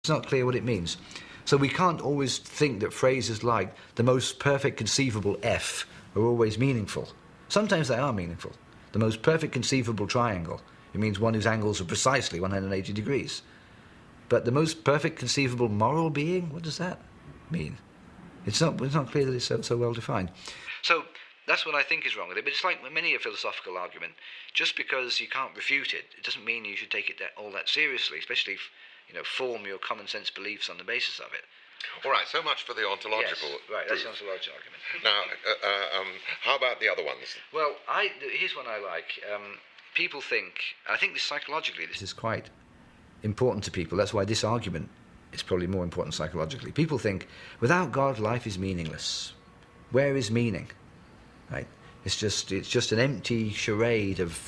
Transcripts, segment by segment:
It's not clear what it means. So we can't always think that phrases like the most perfect conceivable F are always meaningful. Sometimes they are meaningful. The most perfect conceivable triangle, it means one whose angles are precisely 180 degrees. But the most perfect conceivable moral being, what does that mean? It's not clear that it's so well defined. So that's what I think is wrong with it. But it's like many a philosophical argument. Just because you can't refute it, it doesn't mean you should take it all that seriously, especially if, form your common sense beliefs on the basis of it. All right, so much for the ontological. Yes, right, that's the ontological argument. Now, how about the other ones? Well, here's one I like. People think, I think psychologically this is quite important to people. That's why this argument is probably more important psychologically. People think, without God, life is meaningless. Where is meaning? Right? It's just an empty charade of,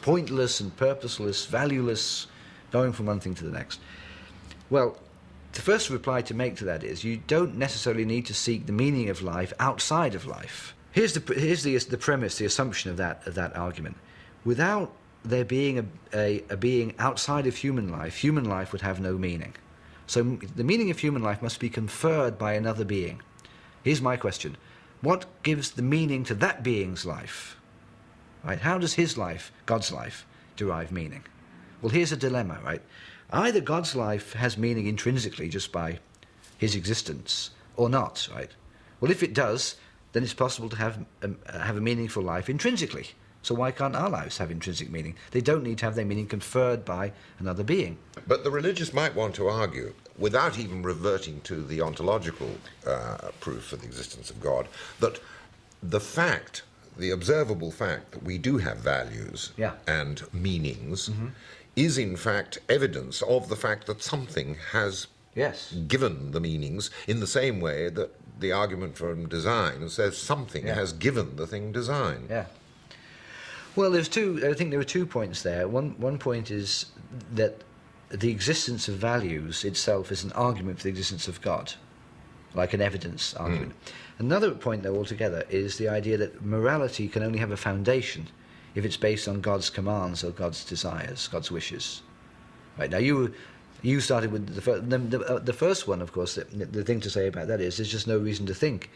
pointless and purposeless, valueless, going from one thing to the next. Well, the first reply to make to that is you don't necessarily need to seek the meaning of life outside of life. Here's the premise, the assumption of that argument. Without there being a being outside of human life would have no meaning. So the meaning of human life must be conferred by another being. Here's my question. What gives the meaning to that being's life? Right? How does his life, God's life, derive meaning? Well, here's a dilemma, right? Either God's life has meaning intrinsically just by his existence, or not, right? Well, if it does, then it's possible to have a meaningful life intrinsically. So why can't our lives have intrinsic meaning? They don't need to have their meaning conferred by another being. But the religious might want to argue, without even reverting to the ontological proof for the existence of God, that the observable fact that we do have values and meanings is in fact evidence of the fact that something has given the meanings, in the same way that the argument from design says something has given the thing design. Yeah. Well, I think there are 2 points there. One point is that the existence of values itself is an argument for the existence of God, like an evidence argument. Another point, though, altogether, is the idea that morality can only have a foundation if it's based on God's commands or God's desires, God's wishes. Right, now you started with the first one, of course. The thing to say about that is there's just no reason to think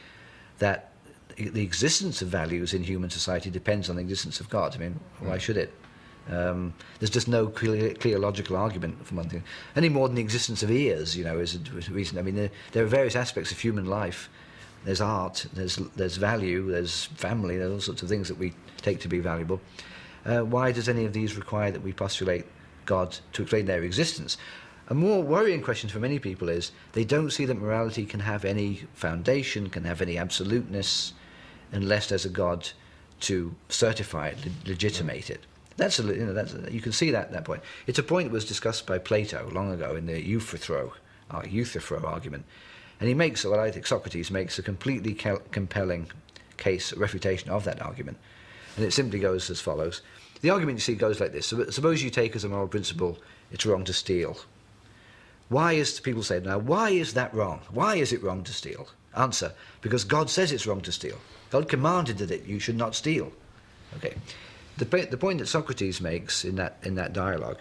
that the existence of values in human society depends on the existence of God. I mean, why should it? There's just no clear logical argument for one thing. Any more than the existence of ears, is a reason. I mean, there are various aspects of human life. There's art, there's value, there's family, there's all sorts of things that we take to be valuable. Why does any of these require that we postulate God to explain their existence? A more worrying question for many people is they don't see that morality can have any foundation, can have any absoluteness, unless there's a God to certify it, legitimate it. You can see that point. It's a point that was discussed by Plato long ago in the Euthyphro argument. And he makes, what I think Socrates makes, a completely compelling case, a refutation of that argument. And it simply goes as follows. The argument, you see, goes like this. Suppose you take as a moral principle, it's wrong to steal. People say, now, why is that wrong? Why is it wrong to steal? Answer, because God says it's wrong to steal. God commanded that you should not steal. Okay. The point that Socrates makes in that dialogue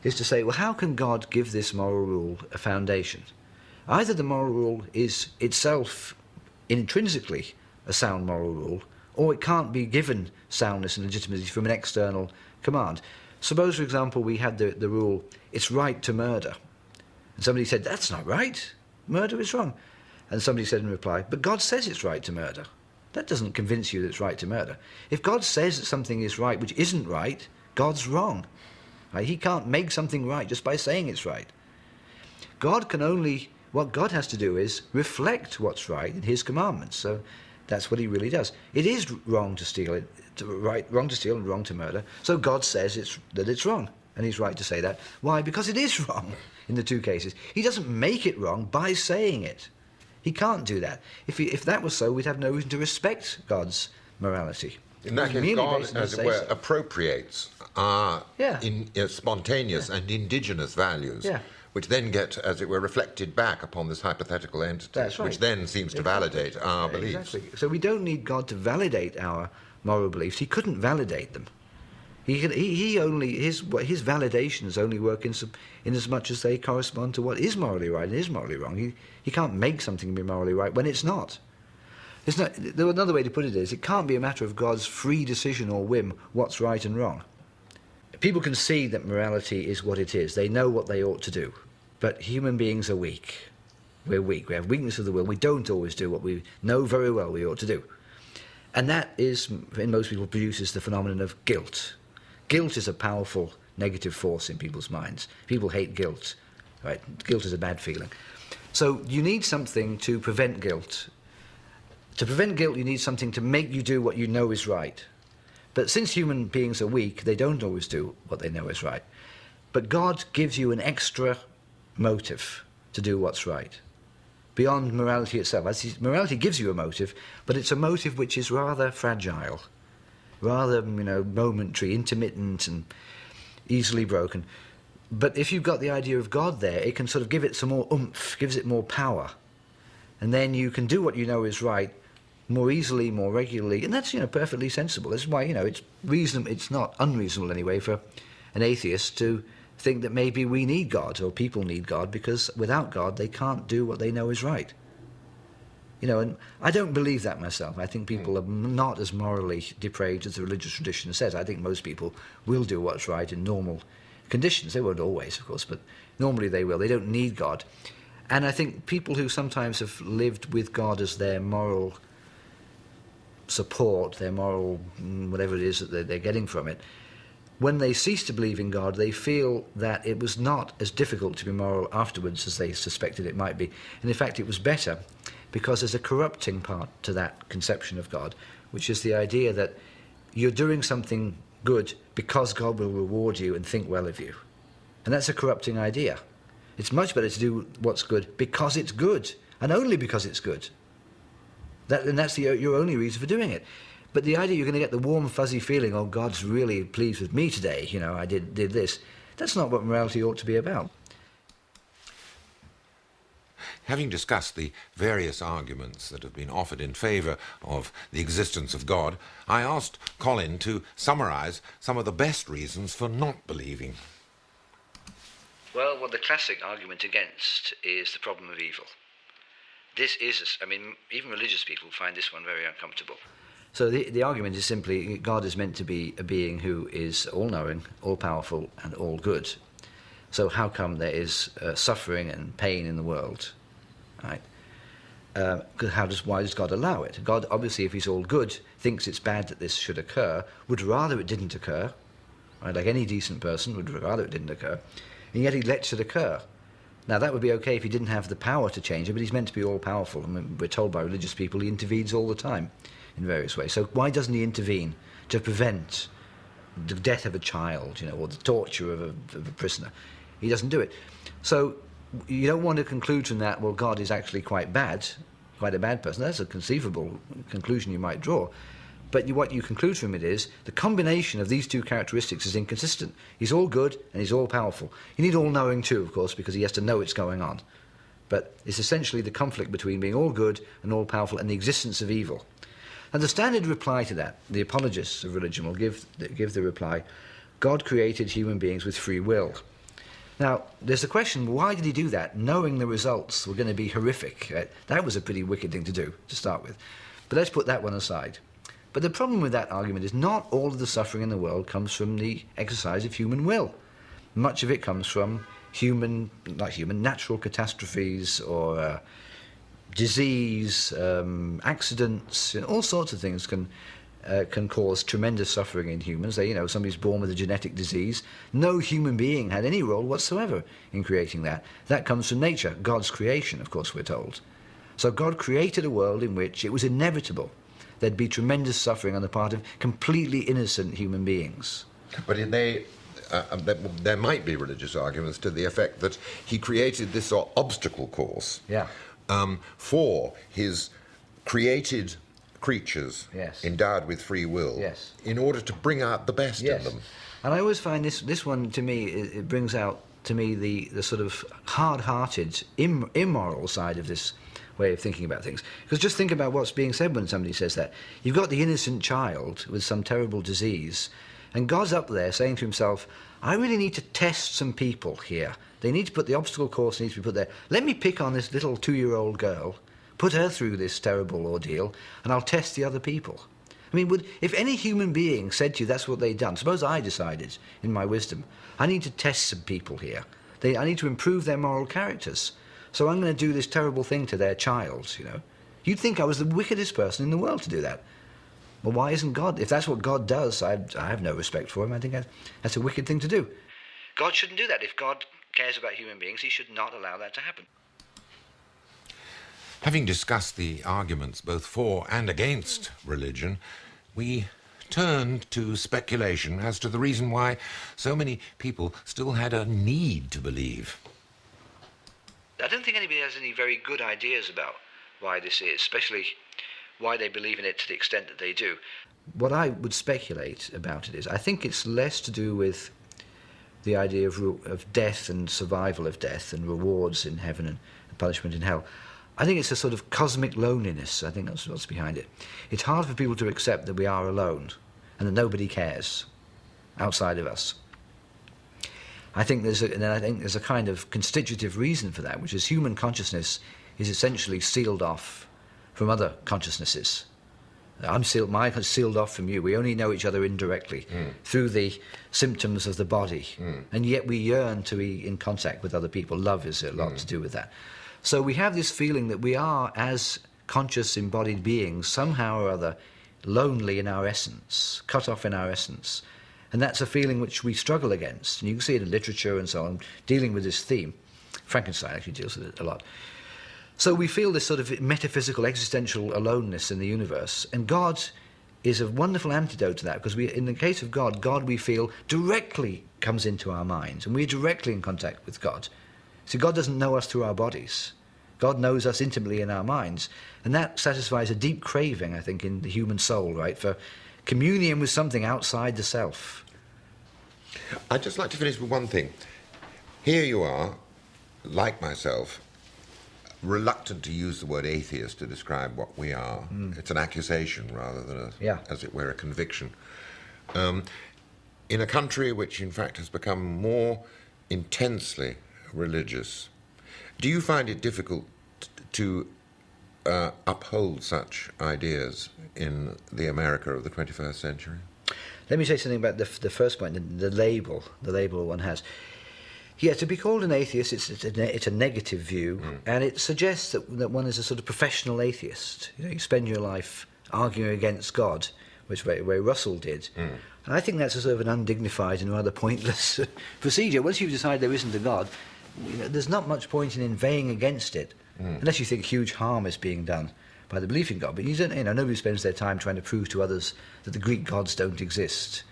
is to say, well, how can God give this moral rule a foundation? Either the moral rule is itself intrinsically a sound moral rule, or it can't be given soundness and legitimacy from an external command. Suppose, for example, we had the rule, it's right to murder. And somebody said, that's not right. Murder is wrong. And somebody said in reply, but God says it's right to murder. That doesn't convince you that it's right to murder. If God says that something is right which isn't right, God's wrong. Right? He can't make something right just by saying it's right. What God has to do is reflect what's right in his commandments. So that's what he really does. It is wrong to steal, wrong to steal and wrong to murder. So God says that it's wrong, and he's right to say that. Why? Because it is wrong in the two cases. He doesn't make it wrong by saying it. He can't do that. If that was so, we'd have no reason to respect God's morality. In that case, God, as it were, appropriates our spontaneous and indigenous values, which then get, as it were, reflected back upon this hypothetical entity, That's right. which then seems to validate our beliefs. Exactly. So we don't need God to validate our moral beliefs. He couldn't validate them. He only his validations only work in as much as they correspond to what is morally right and is morally wrong. He can't make something be morally right when it's not. It's not. Another way to put it is, it can't be a matter of God's free decision or whim what's right and wrong. People can see that morality is what it is. They know what they ought to do. But human beings are weak. We're weak. We have weakness of the will. We don't always do what we know very well we ought to do. And that is, in most people, produces the phenomenon of guilt. Guilt is a powerful negative force in people's minds. People hate guilt. Right? Guilt is a bad feeling. So you need something to prevent guilt. To prevent guilt, you need something to make you do what you know is right. But since human beings are weak, they don't always do what they know is right. But God gives you an extra motive to do what's right, beyond morality itself. Morality gives you a motive, but it's a motive which is rather fragile, rather, momentary, intermittent, and easily broken. But if you've got the idea of God there, it can sort of give it some more oomph, gives it more power. And then you can do what you know is right more easily, more regularly, and that's perfectly sensible. That's why it's reasonable. It's not unreasonable anyway for an atheist to think that maybe we need God or people need God, because without God they can't do what they know is right. And I don't believe that myself. I think people are not as morally depraved as the religious tradition says. I think most people will do what's right in normal conditions. They won't always, of course, but normally they will. They don't need God. And I think people who sometimes have lived with God as their moral support, their moral whatever it is that they're getting from it, when they cease to believe in God, they feel that it was not as difficult to be moral afterwards as they suspected it might be. And in fact, it was better, because there's a corrupting part to that conception of God, which is the idea that you're doing something good because God will reward you and think well of you. And that's a corrupting idea. It's much better to do what's good because it's good, and only because it's good. That's your only reason for doing it. But the idea you're going to get the warm, fuzzy feeling, oh, God's really pleased with me today, I did this, that's not what morality ought to be about. Having discussed the various arguments that have been offered in favour of the existence of God, I asked Colin to summarise some of the best reasons for not believing. Well, the classic argument against is the problem of evil. This is, even religious people find this one very uncomfortable. So the argument is simply, God is meant to be a being who is all-knowing, all-powerful, and all-good. So how come there is suffering and pain in the world? Right? Why does God allow it? God, obviously, if he's all good, thinks it's bad that this should occur, would rather it didn't occur, right? Like any decent person would rather it didn't occur, and yet he lets it occur. Now, that would be okay if he didn't have the power to change it, but he's meant to be all-powerful. We're told by religious people he intervenes all the time in various ways. So why doesn't he intervene to prevent the death of a child, or the torture of a prisoner? He doesn't do it. So you don't want to conclude from that, well, God is actually quite a bad person. That's a conceivable conclusion you might draw. But what you conclude from it is the combination of these two characteristics is inconsistent. He's all good and he's all powerful. You need all knowing too, of course, because he has to know it's going on. But it's essentially the conflict between being all good and all powerful and the existence of evil. And the standard reply to that, the apologists of religion will give the reply, God created human beings with free will. Now, there's the question, why did he do that, knowing the results were going to be horrific? That was a pretty wicked thing to do, to start with. But let's put that one aside. But the problem with that argument is not all of the suffering in the world comes from the exercise of human will. Much of it comes from natural catastrophes or disease, accidents, all sorts of things can cause tremendous suffering in humans. Somebody's born with a genetic disease. No human being had any role whatsoever in creating that. That comes from nature, God's creation, of course, we're told. So God created a world in which it was inevitable there'd be tremendous suffering on the part of completely innocent human beings. But there might be religious arguments to the effect that he created this obstacle course for his created creatures endowed with free will in order to bring out the best in them. And I always find this one, to me, it brings out to me the sort of hard-hearted, immoral side of this way of thinking about things. Because just think about what's being said when somebody says that. You've got the innocent child with some terrible disease, And God's up there saying to himself, I really need to test some people here. They need to put the obstacle course needs to be put there. Let me pick on this little 2-year-old girl, put her through this terrible ordeal, and I'll test the other people. I mean, if any human being said to you that's what they'd done, suppose I decided, in my wisdom, I need to test some people here. I need to improve their moral characters. So I'm going to do this terrible thing to their child, you know. You'd think I was the wickedest person in the world to do that. Well, why isn't God? If that's what God does, I have no respect for him. I think that's a wicked thing to do. God shouldn't do that. If God cares about human beings, he should not allow that to happen. Having discussed the arguments both for and against religion, we turned to speculation as to the reason why so many people still had a need to believe. I don't think anybody has any very good ideas about why this is, especially why they believe in it to the extent that they do. What I would speculate about it is, I think it's less to do with the idea of death and survival of death and rewards in heaven and punishment in hell. I think it's a sort of cosmic loneliness. I think that's what's behind it. It's hard for people to accept that we are alone and that nobody cares outside of us. I think there's a kind of constitutive reason for that, which is human consciousness is essentially sealed off from other consciousnesses. Mine is sealed off from you. We only know each other indirectly through the symptoms of the body, and yet we yearn to be in contact with other people. Love is a lot to do with that. So we have this feeling that we are, as conscious embodied beings, somehow or other lonely in our essence, cut off in our essence. And that's a feeling which we struggle against. And you can see it in literature and so on, dealing with this theme. Frankenstein actually deals with it a lot. So we feel this sort of metaphysical, existential aloneness in the universe. And God is a wonderful antidote to that, because in the case of God, we feel directly comes into our minds, and we're directly in contact with God. So God doesn't know us through our bodies. God knows us intimately in our minds. And that satisfies a deep craving, I think, in the human soul, right, for communion with something outside the self. I'd just like to finish with one thing. Here you are, like myself, reluctant to use the word atheist to describe what we are. It's an accusation rather than, as it were, a conviction. In a country which, in fact, has become more intensely religious, do you find it difficult to uphold such ideas in the America of the 21st century? Let me say something about the first point, the label one has. Yeah, to be called an atheist, it's a negative view, and it suggests that one is a sort of professional atheist. You know, you spend your life arguing against God, which way Russell did. And I think that's a sort of an undignified and rather pointless procedure. Once you've decided there isn't a God, there's not much point in inveighing against it, unless you think huge harm is being done by the belief in God. But nobody spends their time trying to prove to others that the Greek gods don't exist.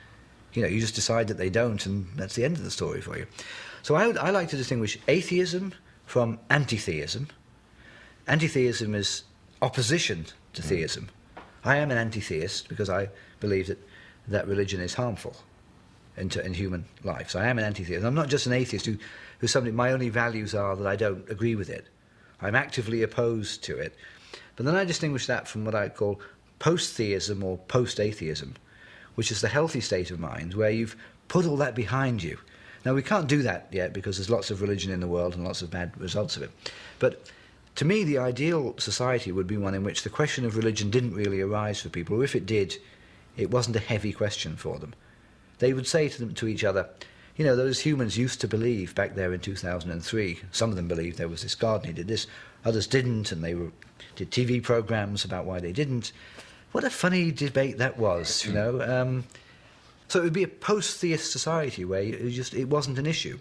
You just decide that they don't, and that's the end of the story for you. So I like to distinguish atheism from anti-theism. Anti-theism is opposition to theism. I am an anti-theist because I believe that religion is harmful in human life. So I am an anti-theist. I'm not just an atheist who's somebody, my only values are that I don't agree with it. I'm actively opposed to it. But then I distinguish that from what I call post-theism or post-atheism, which is the healthy state of mind where you've put all that behind you. Now, we can't do that yet because there's lots of religion in the world and lots of bad results of it. But to me, the ideal society would be one in which the question of religion didn't really arise for people, or if it did, it wasn't a heavy question for them. They would say to each other, those humans used to believe back there in 2003, some of them believed there was this God and he did this, others didn't, and they did TV programs about why they didn't. What a funny debate that was, So it would be a post-theist society where it wasn't an issue.